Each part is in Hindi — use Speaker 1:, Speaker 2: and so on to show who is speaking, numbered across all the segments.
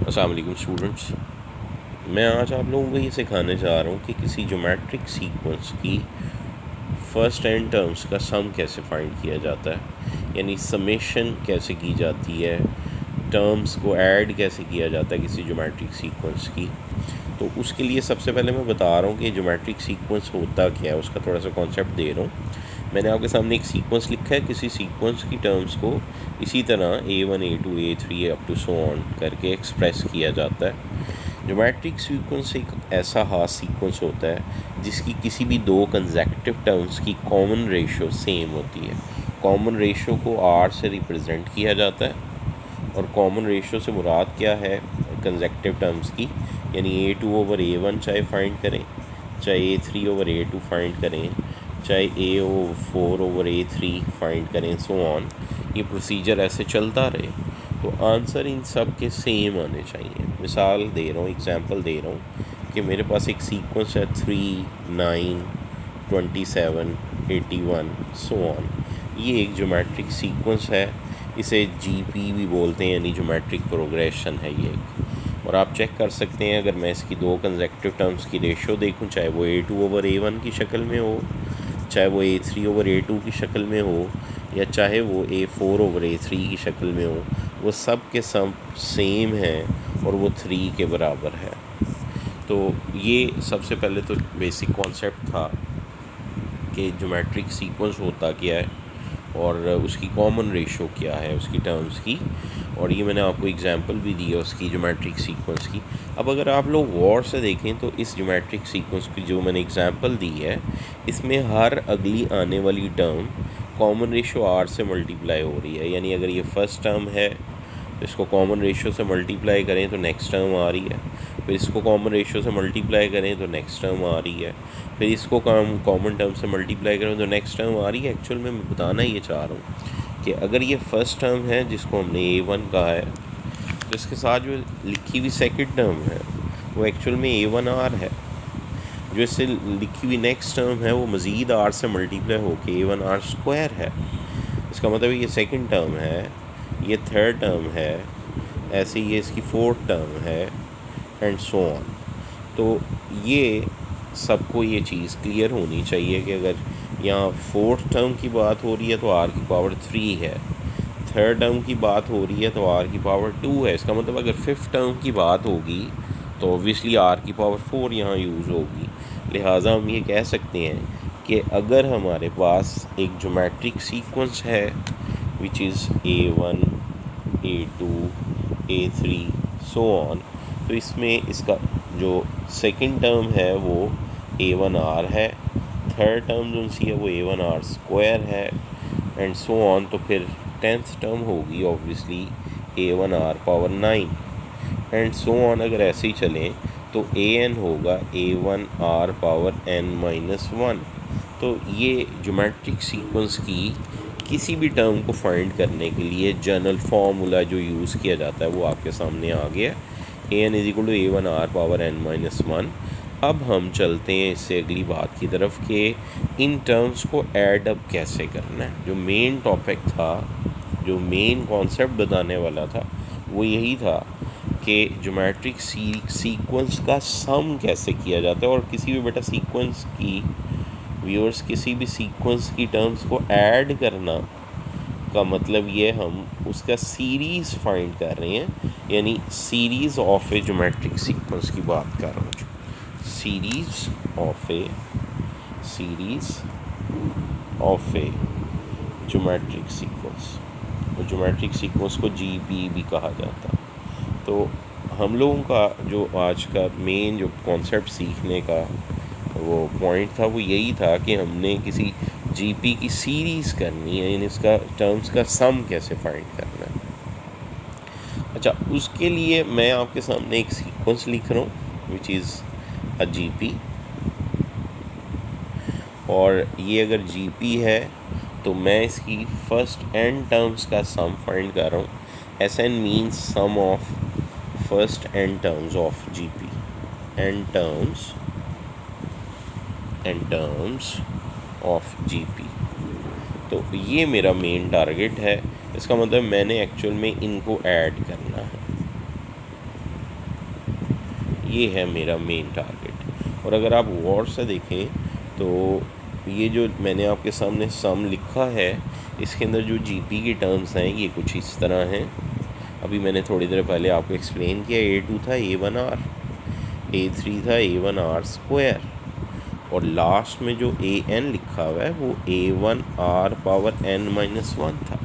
Speaker 1: अस्सलाम वालेकुम स्टूडेंट्स। मैं आज आप लोगों को ये सिखाने जा रहा हूँ कि किसी ज्योमेट्रिक सीक्वेंस की फ़र्स्ट एन टर्म्स का सम कैसे फाइंड किया जाता है, यानी समेशन कैसे की जाती है, टर्म्स को ऐड कैसे किया जाता है किसी ज्योमेट्रिक सीक्वेंस की। तो उसके लिए सबसे पहले मैं बता रहा हूँ कि ज्योमेट्रिक सीक्वेंस होता क्या है, उसका थोड़ा सा कॉन्सेप्ट दे रहा हूँ। मैंने आपके सामने एक सीक्वेंस लिखा है, किसी सीक्वेंस की टर्म्स को इसी तरह A1 A2 A3 up to so on करके एक्सप्रेस किया जाता है। ज्योमेट्रिक सीक्वेंस एक ऐसा हाफ सीक्वेंस होता है जिसकी किसी भी दो कंसेक्यूटिव टर्म्स की कॉमन रेशो सेम होती है। कॉमन रेशो को R से रिप्रेजेंट किया जाता है और कॉमन रेशो से मुराद क्या है कंसेक्यूटिव टर्म्स की, यानी A2 ओवर A1 चाहे फाइंड करें, चाहे A3 ओवर A2 फाइंड करें, चाहे A4 ओवर A3 फाइंड करें, सो ऑन। ये प्रोसीजर ऐसे चलता रहे तो आंसर इन सब के सेम आने चाहिए। मिसाल दे रहा हूँ, एग्जांपल दे रहा हूँ कि मेरे पास एक सीक्वेंस है 3, 9, 27, 81 सो ऑन। ये एक ज्योमेट्रिक सीक्वेंस है, इसे GP भी बोलते हैं, यानी ज्योमेट्रिक प्रोग्रेशन है ये एक। और आप चेक कर सकते हैं, अगर मैं इसकी दो कंसेक्यूटिव टर्म्स की रेशो देखूं, चाहे वो A2 ओवर A1 की शक्ल में हो, चाहे वो A3 ओवर A2 की शक्ल में हो, या चाहे वो A4 ओवर A3 की शक्ल में हो, वो सब के सब सेम हैं और वो 3 के बराबर है। तो ये सबसे पहले तो बेसिक कॉन्सेप्ट था कि ज्योमेट्रिक सीक्वेंस होता क्या है और उसकी कॉमन रेशो क्या है उसकी टर्म्स की, और ये मैंने आपको एग्जांपल भी दी है उसकी ज्योमेट्रिक सीक्वेंस की। अब अगर आप लोग गौर से देखें तो इस ज्योमेट्रिक सीक्वेंस की जो मैंने एग्जांपल दी है, इसमें हर अगली आने वाली टर्म कॉमन रेशो R से मल्टीप्लाई हो रही है। यानी अगर ये फर्स्ट टर्म है तो इसको कॉमन रेशो से मल्टीप्लाई करें तो नेक्स्ट टर्म आ रही है, फिर इसको कॉमन रेशो से मल्टीप्लाई करें तो नेक्स्ट टर्म आ रही है, फिर इसको कॉमन टर्म से मल्टीप्लाई करें तो नेक्स्ट टर्म आ रही है। एक्चुअल में मैं बताना ये चाह रहा हूँ कि अगर ये फर्स्ट टर्म है जिसको हमने A1 कहा है, तो इसके साथ जो लिखी हुई सेकंड टर्म है वो एक्चुअल में A1R है। जो इससे लिखी हुई नेक्स्ट टर्म है वो मज़ीद R से मल्टीप्लाई होकर A1R स्क्वायर है। इसका मतलब ये सेकंड टर्म है, ये थर्ड टर्म है, ऐसे ये इसकी फोर्थ टर्म है एंड सो ऑन। तो ये सबको ये चीज़ क्लियर होनी चाहिए कि अगर यहाँ फोर्थ टर्म की बात हो रही है तो R की पावर 3 है, थर्ड टर्म की बात हो रही है तो R की पावर 2 है। इसका मतलब अगर फिफ्थ टर्म की बात होगी तो ऑब्वियसली R की पावर 4 यहाँ यूज़ होगी। लिहाजा हम ये कह सकते हैं कि अगर हमारे पास एक ज्योमेट्रिक सीक्वेंस है which is A1 A2 A3 so on, तो इसमें इसका जो सेकंड टर्म है वो A1R है, थर्ड टर्म जो सी है वो A1R स्क्वायर है एंड सो ऑन। तो फिर टेंथ टर्म होगी obviously A1R power 9 and so on. अगर ऐसे ही चलें तो AN होगा A1R पावर n-1। तो ये ज्योमेट्रिक सीक्वेंस की किसी भी टर्म को फाइंड करने के लिए जनरल फार्मूला जो यूज़ किया जाता है वो आपके सामने आ गया, AN is equal to A1R power n-1। अब हम चलते हैं इससे अगली बात की तरफ कि इन टर्म्स को ऐड अप कैसे करना है। जो मेन टॉपिक था, जो मेन कॉन्सेप्ट बताने वाला था वो यही था कि ज्योमेट्रिक सीक्वेंस का सम कैसे किया जाता है। और किसी भी बेटा सीक्वेंस की व्यूअर्स, किसी भी सीक्वेंस की टर्म्स को ऐड करना का मतलब ये हम उसका सीरीज़ फाइंड कर रहे हैं, यानी series of A geometric sequence की बात कर रहा हूँ। Series of A geometric sequence, और ज्योमेट्रिक सीक्वेंस को GP भी कहा जाता है। तो हम लोगों का जो आज का मेन जो कॉन्सेप्ट सीखने का वो पॉइंट था वो यही था कि हमने किसी GP की सीरीज़ करनी है, यानी इसका टर्म्स का सम कैसे फाइंड करना है। अच्छा, उसके लिए मैं आपके सामने एक सीक्वेंस लिख रहा हूँ विच इज़ अ GP, और ये अगर GP है तो मैं इसकी फर्स्ट n टर्म्स का सम फाइंड कर रहा हूँ। SN means sum of first n terms of GP, n terms of GP। तो ये मेरा मेन टारगेट है। इसका मतलब मैंने एक्चुअल में इनको ऐड करना है। ये है मेरा मेन टारगेट। और अगर आप गौर से देखें तो ये जो मैंने आपके सामने सम लिखा है, इसके अंदर जो जीपी की टर्म्स हैं ये कुछ इस तरह हैं। अभी मैंने थोड़ी देर पहले आपको एक्सप्लेन किया, A2 था A1R, A3 था A1R स्क्वायर, और लास्ट में जो AN लिखा हुआ है वो A1R पावर n-1 था।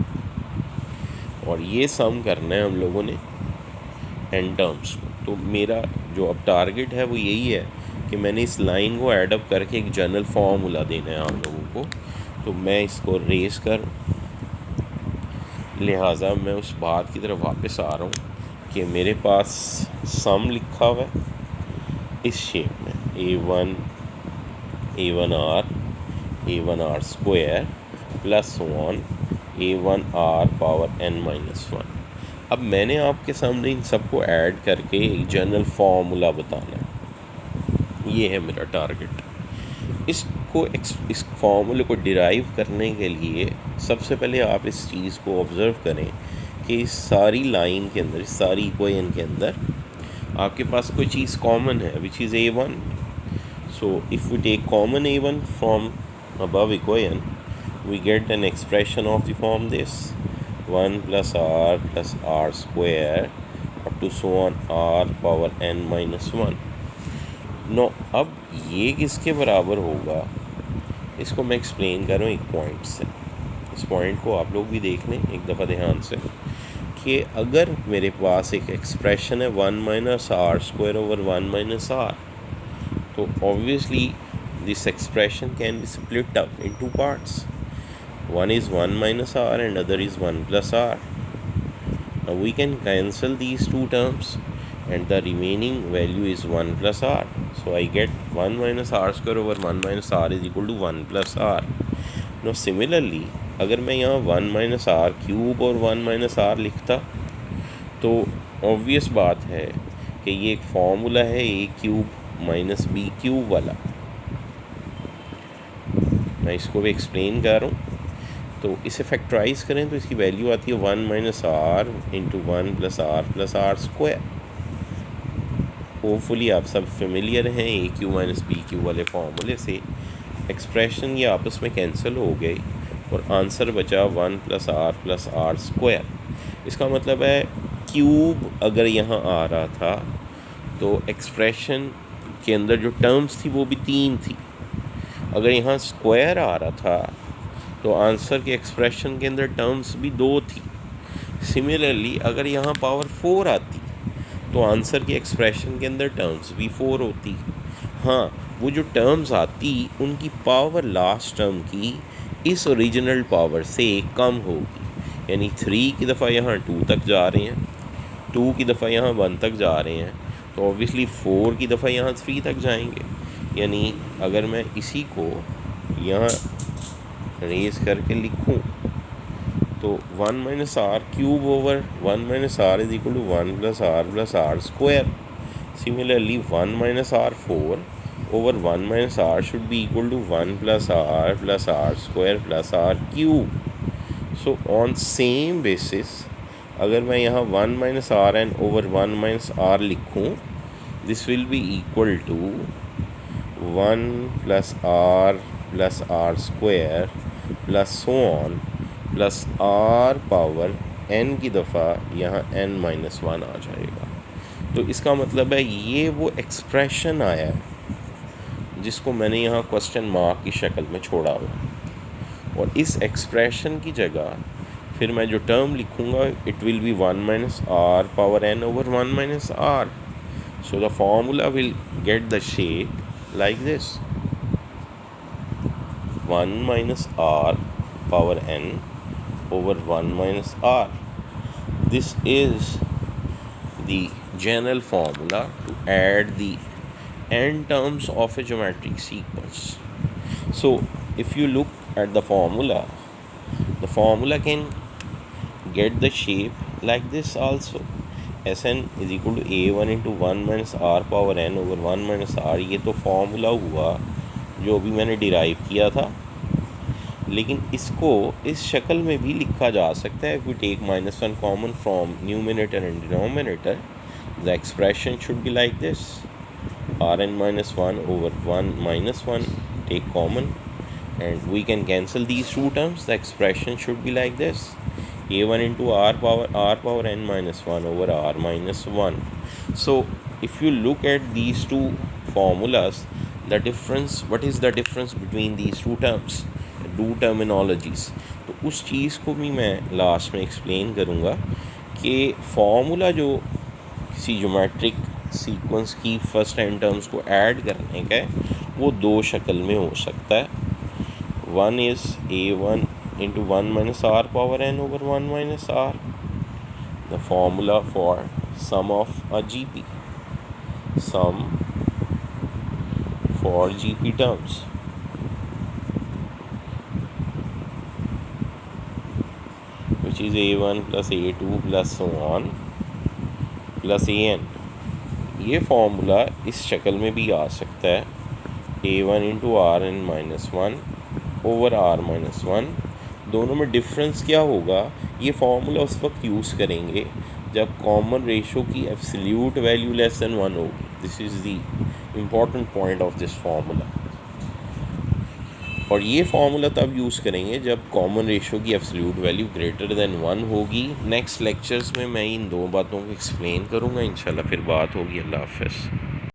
Speaker 1: और ये सम करना है हम लोगों ने n टर्म्स को। तो मेरा जो अब टारगेट है वो यही है कि मैंने इस लाइन को ऐडअप करके एक जनरल फार्मूला देना है आप लोगों को। तो मैं इसको रेस कर, लिहाजा मैं उस बात की तरफ वापस आ रहा हूँ कि मेरे पास सम लिखा हुआ है इस शेप में, A1R square plus 1 A1R power n-1। अब मैंने आपके सामने इन सबको ऐड करके एक जनरल फार्मूला बताना है। ये है मेरा टारगेट। इस फार्मूले को डिराइव करने के लिए सबसे पहले आप इस चीज़ को ऑब्ज़र्व करें कि इस सारी लाइन के अंदर, इस सारी इक्वेशन के अंदर आपके पास कोई चीज़ कॉमन है, which is A1। So if we take common A1 from above equation, we get an expression of the form this 1 plus r square up to so on r power n-1। No अब ये किसके बराबर होगा, इसको मैं एक्सप्लेन कर रहा हूँ एक पॉइंट से। इस पॉइंट को आप लोग भी देख लें एक दफ़ा ध्यान से कि अगर मेरे पास एक एक्सप्रेशन है 1 minus r square over 1 minus r, तो obviously this expression can be split up in two parts. One is 1 minus r and other is 1 plus r. Now we can cancel these two terms and the remaining value is 1 plus r. So I get 1 minus r square over 1 minus r is equal to 1 plus r. Now similarly अगर मैं यहाँ 1 minus r क्यूब और 1 minus r लिखता तो ऑब्वियस बात है कि ये एक फॉर्मूला है a cube minus b cube वाला। मैं इसको भी एक्सप्लेन कर रहा हूँ। तो इसे फैक्टराइज़ करें तो इसकी वैल्यू आती है 1 minus r into 1 plus r square. Hopefully आप सब फेमिलियर हैं a cube minus b cube वाले फार्मूले से। एक्सप्रेशन ये आपस में कैंसिल हो गई और आंसर बचा 1 प्लस आर स्क्वायर। इसका मतलब है क्यूब अगर यहाँ आ रहा था तो एक्सप्रेशन के अंदर जो टर्म्स थी वो भी 3 थी। अगर यहाँ स्क्वायर आ रहा था तो आंसर के एक्सप्रेशन के अंदर टर्म्स भी 2 थी। सिमिलरली अगर यहाँ पावर 4 आती तो आंसर के एक्सप्रेशन के अंदर टर्म्स भी 4 होती। हाँ, वो जो टर्म्स आती उनकी पावर लास्ट टर्म की इस ओरिजिनल पावर से कम होगी। यानी 3 की दफ़ा यहाँ 2 तक जा रहे हैं, 2 की दफ़ा यहाँ 1 तक जा रहे हैं, तो ऑब्वियसली 4 की दफ़ा यहाँ 3 तक जाएंगे। यानी अगर मैं इसी को यहाँ रेज करके लिखूँ तो 1 minus r cube over 1 minus r is equal to 1 plus r square. Similarly 1 minus r 4 over 1 minus r should be equal to 1 plus r square plus r cube. So on same basis अगर मैं यहाँ 1 minus r n over 1 minus r लिखूँ, this will be equal to 1 plus r square plus so on plus r power n की दफ़ा यहाँ n-1 आ जाएगा। तो इसका मतलब है ये वो एक्सप्रेशन आया है जिसको मैंने यहाँ क्वेश्चन मार्क की शक्ल में छोड़ा हुआ, और इस एक्सप्रेशन की जगह फिर मैं जो टर्म लिखूँगा it will be 1 minus R power n over 1 minus R. So the formula will get the shape like this, 1 minus r power n over 1 minus r. This is the general formula to add the n terms of a geometric sequence. So if you look at the formula can get the shape like this also. Sn is equal to A1 into 1 minus R power n over 1 minus R. ये तो फॉर्मूला हुआ जो अभी मैंने डिराइव किया था, लेकिन इसको इस शक्ल में भी लिखा जा सकता है। If we take -1 common from numerator and denominator, the expression should be like this, Rn minus 1 over 1 minus 1, take common, and we can cancel these two terms. The expression should be like this: a1 into r power n minus 1 over r minus 1. So if you look at these two formulas, the difference, what is the difference between these two terms, two terminologies, तो उस चीज़ को भी मैं लास्ट में एक्सप्लेन करूँगा कि फॉर्मूला जो किसी ज्योमेट्रिक सीक्वेंस की फर्स्ट एंड टर्म्स को ऐड करने का है वो दो शक्ल में हो सकता है. One is a1 into 1 minus r power n over 1 minus r, the formula for sum of a GP, sum for GP terms, which is a1 plus a2 plus so on plus an. ये फॉर्मूला इस शक्ल में भी आ सकता है a1 into R N minus 1 over R minus 1. दोनों में डिफरेंस क्या होगा, ये फार्मूला उस वक्त यूज़ करेंगे जब कॉमन रेशो की एब्सोल्यूट वैल्यू लेस देन 1 होगी. This is the important point of this formula. और ये फार्मूला तब यूज़ करेंगे जब कॉमन रेशो की एब्सोल्यूट वैल्यू ग्रेटर देन 1 होगी. नेक्स्ट लेक्चर्स में मैं इन दो बातों को एक्सप्लेन करूँगा इंशाल्लाह. फिर बात होगी. अल्लाह हाफ़िज़.